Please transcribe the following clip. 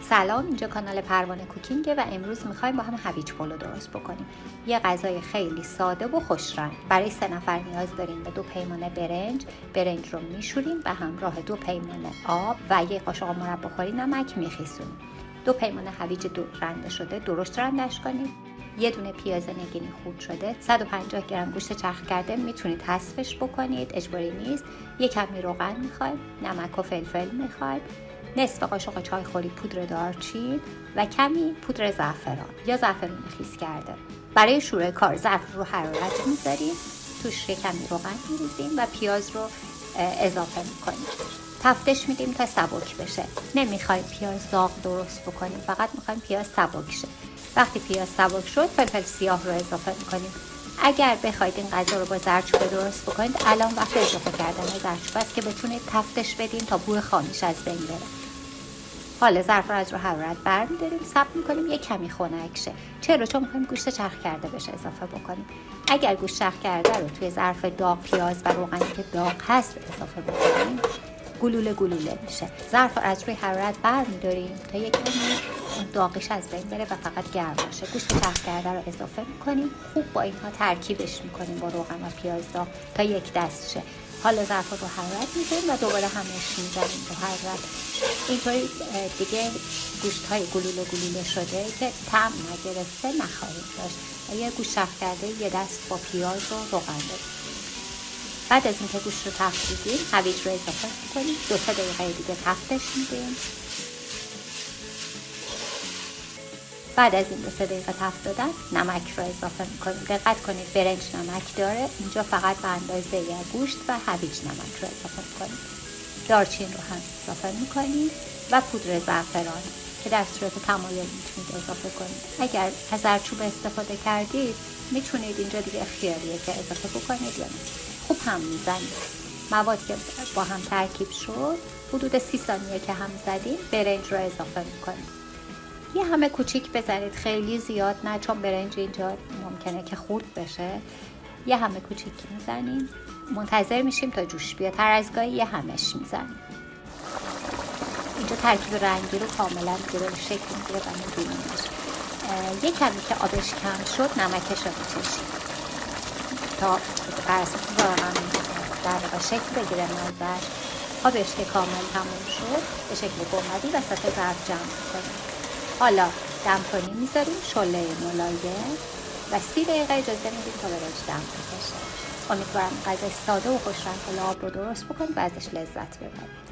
سلام، اینجا کانال پروانه کوکینگه و امروز میخوایم با هم هویج پلو درست بکنیم. یه غذای خیلی ساده و خوش‌رنگ. برای 3 نفر نیاز داریم به 2 پیمانه برنج رو میشوریم و همراه 2 پیمانه آب و 1 قاشق مربا خوری نمک میخیسونیم. 2 پیمانه هویج رنده شده درشت رندش کنیم. یه دونه پیاز نگینی خورد شده، 150 گرم گوشت چرخ کرده میتونید حذفش بکنید، اجباری نیست. یه کمی روغن میخوایم، نمک و فلفل میخوایم، نصف قاشق چایخوری پودر دارچین و کمی پودر زعفران یا زعفرون خیس کرده. برای شروع کار ظرف رو حرارت میذاریم، توش کمی روغن میریزیم و پیاز رو اضافه میکنیم. تفتش میدیم تا سبک بشه. نمیخوایم پیاز داغ درست بکنیم، فقط میخوایم پیاز سبک شه. وقتی پیاز سبک شد فلفل سیاه رو اضافه میکنیم. اگر بخواید این غذا رو با زردچوبه درست بکنید، الان وقت اضافه کردن زردچوبه است که بتونید تفتش بدین تا بوی خامیش از بین بره. حالا ظرف رو از رو حرارت برمی‌داریم، صبر می‌کنیم یک کمی خنک شه. چون می‌خوایم گوشت چرخ کرده بشه اضافه بکنیم. اگر گوشت چرخ کرده رو توی ظرف داغ پیاز و روغنی که داغ هست اضافه بکنیم، گلوله میشه. ظرف رو از روی حرارت برمی‌داریم تا یک کمی داغش از بین بره و فقط گرم باشه. گوشت چرخ کرده رو اضافه می‌کنیم، خوب با اینها ترکیبش می‌کنیم با روغن و پیاز داغ تا یک دست شه. حالا ظرف رو حرارت می‌ذاریم و دوباره همش می‌زنیم رو حرارت. اینطوری دیگه گوشت‌های گلوله شده که طعم نگرفته نخواهیم داشت. یه گوشت چرخ کرده یه دست با پیاز و روغن بدیم. بعد از اینکه گوشت رو تفت دیدیم، هویج رو اضافه می‌کنیم. 2-3 دقیقه دیگه تفتش میدیم. بعد از این 2-3 دقیقه تفت دادن، نمک رو اضافه می‌کنیم. دقت کنید برنج نمک داره. اینجا فقط به اندازه گوشت و هویج نمک رو اضافه می‌کنیم. دارچین رو هم اضافه می‌کنیم و پودر زعفران که در صورت تمایل میتونید اضافه کنید. اگر از زردچوبه استفاده کردید میتونید اینجا دیگه اختیاریه که اضافه بکنید یا نه. خوب هم میزنید. مواد که با هم ترکیب شد، حدود 30 ثانیه که هم زدیم، برنج رو اضافه میکنید. یه همه کوچیک بزنید، خیلی زیاد نه، چون برنج اینجا ممکنه که خورد بشه. یه همه کوچیک میزنیم، منتظر میشیم تا جوش بیاد. هر از گاهی یه همش میزنیم. اینجا ترکیب رنگی رو کاملا دیگه شکل میگیره و میبینیمش. یه کمی که آبش کم شد نمکش رو میچشیم تا بر اساس واقعا در واقع شکل بگیره مزه‌اش. آبش که کامل تموم شد به شکل گنبدی وسط ظرف جمع میکنیم. حالا دم‌کنی میذاریم، شعله ملایم و 30 دقیقه اجازه میدیم تا برنج دم بکشه. امیدوارم غذای ساده و خوشرنگ پلو آب رو درست بکنید و ازش لذت ببرید.